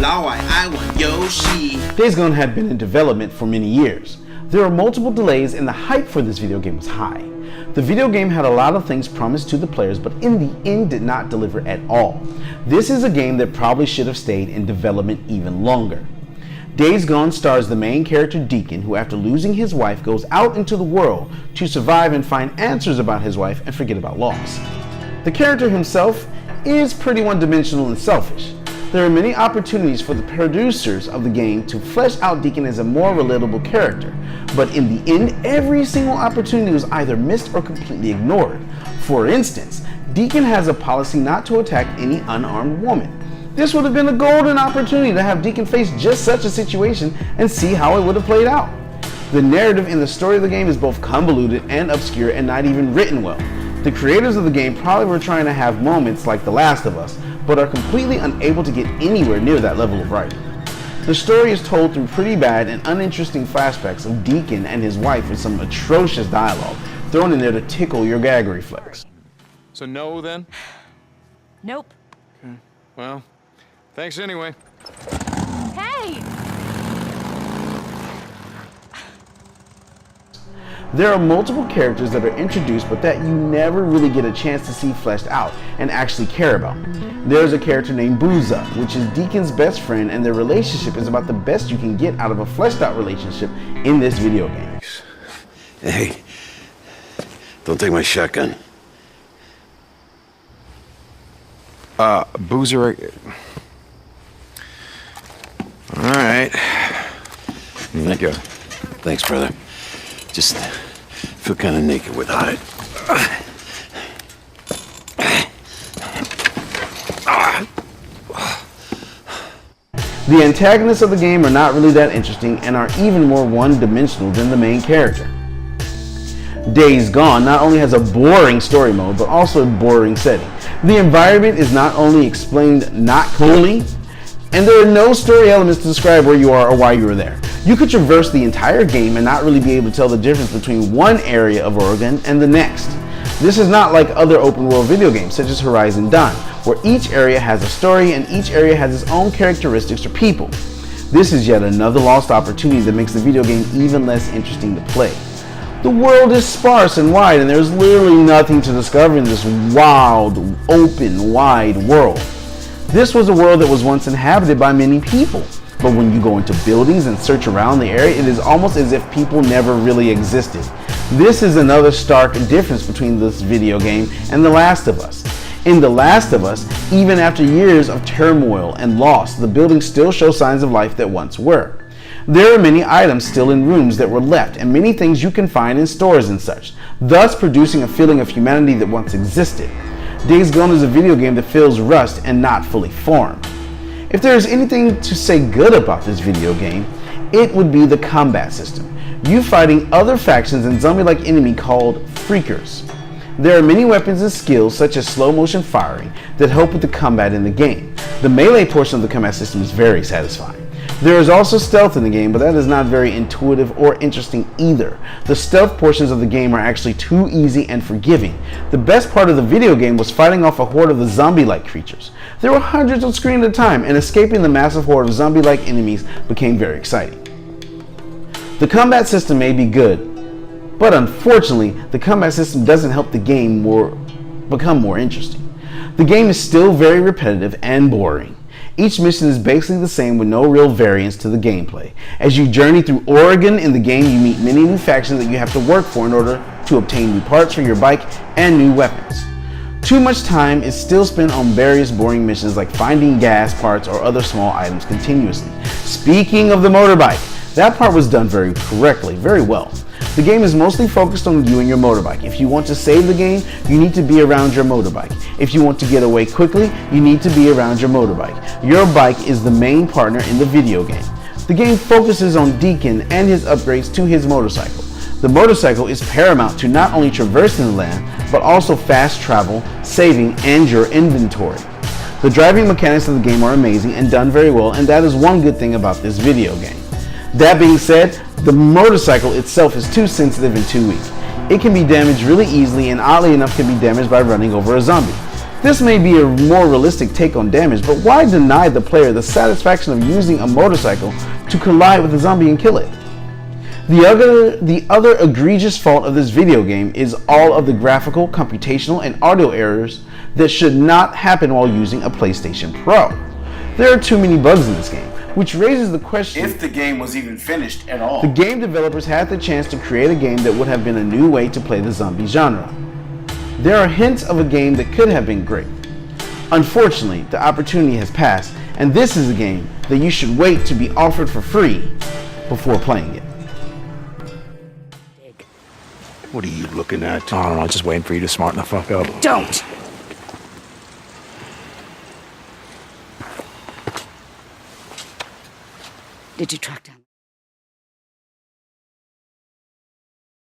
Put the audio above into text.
老外爱玩游戏. Days Gone had been in development for many years. There were multiple delays and the hype for this video game was high. The video game had a lot of things promised to the players, but in the end did not deliver at all. This is a game that probably should have stayed in development even longer. Days Gone stars the main character Deacon, who after losing his wife goes out into the world to survive and find answers about his wife and forget about loss. The character himself is pretty one-dimensional and selfish. There are many opportunities for the producers of the game to flesh out Deacon as a more relatable character, but in the end, every single opportunity was either missed or completely ignored. For instance, Deacon has a policy not to attack any unarmed woman. This would have been a golden opportunity to have Deacon face just such a situation and see how it would have played out. The narrative in the story of the game is both convoluted and obscure and not even written well. The creators of the game probably were trying to have moments like The Last of Us, but are completely unable to get anywhere near that level of writing. The story is told through pretty bad and uninteresting flashbacks of Deacon and his wife with some atrocious dialogue thrown in there to tickle your gag reflex. So no then? Nope. Okay. Well, thanks anyway. Hey! There are multiple characters that are introduced but that you never really get a chance to see fleshed out and actually care about. There's a character named Booza, which is Deacon's best friend, and their relationship is about the best you can get out of a fleshed out relationship in this video game. Hey, don't take my shotgun. Boozer. All right. Here you go. Thanks, brother. Just feel kind of naked without it. The antagonists of the game are not really that interesting and are even more one-dimensional than the main character. Days Gone not only has a boring story mode, but also a boring setting. The environment is not only explained not clearly, and there are no story elements to describe where you are or why you are there. You could traverse the entire game and not really be able to tell the difference between one area of Oregon and the next. This is not like other open world video games such as Horizon Dawn, where each area has a story and each area has its own characteristics or people. This is yet another lost opportunity that makes the video game even less interesting to play. The world is sparse and wide, and there's literally nothing to discover in this wild, open, wide world. This was a world that was once inhabited by many people, but when you go into buildings and search around the area, it is almost as if people never really existed. This is another stark difference between this video game and The Last of Us. In The Last of Us, even after years of turmoil and loss, the buildings still show signs of life that once were. There are many items still in rooms that were left, and many things you can find in stores and such, thus producing a feeling of humanity that once existed. Days Gone is a video game that feels rushed and not fully formed. If there is anything to say good about this video game, it would be the combat system. You fighting other factions and zombie-like enemy called Freakers. There are many weapons and skills such as slow motion firing that help with the combat in the game. The melee portion of the combat system is very satisfying. There is also stealth in the game, but that is not very intuitive or interesting either. The stealth portions of the game are actually too easy and forgiving. The best part of the video game was fighting off a horde of the zombie-like creatures. There were hundreds on screen at a time, and escaping the massive horde of zombie-like enemies became very exciting. The combat system may be good, but unfortunately, the combat system doesn't help the game become more interesting. The game is still very repetitive and boring. Each mission is basically the same with no real variance to the gameplay. As you journey through Oregon in the game, you meet many new factions that you have to work for in order to obtain new parts for your bike and new weapons. Too much time is still spent on various boring missions like finding gas parts or other small items continuously. Speaking of the motorbike, that part was done very correctly, very well. The game is mostly focused on you and your motorbike. If you want to save the game, you need to be around your motorbike. If you want to get away quickly, you need to be around your motorbike. Your bike is the main partner in the video game. The game focuses on Deacon and his upgrades to his motorcycle. The motorcycle is paramount to not only traversing the land, but also fast travel, saving, and your inventory. The driving mechanics of the game are amazing and done very well, and that is one good thing about this video game. That being said, the motorcycle itself is too sensitive and too weak. It can be damaged really easily and oddly enough can be damaged by running over a zombie. This may be a more realistic take on damage, but why deny the player the satisfaction of using a motorcycle to collide with a zombie and kill it? The other egregious fault of this video game is all of the graphical, computational, and audio errors that should not happen while using a PlayStation Pro. There are too many bugs in this game, which raises the question If the game was even finished at all. the game developers had the chance to create a game that would have been a new way to play the zombie genre. There are hints of a game that could have been great. Unfortunately, the opportunity has passed, and this is a game that you should wait to be offered for free before playing it. What are you looking at? I don't know, just waiting for you to smarten the fuck up. Don't! Did you track down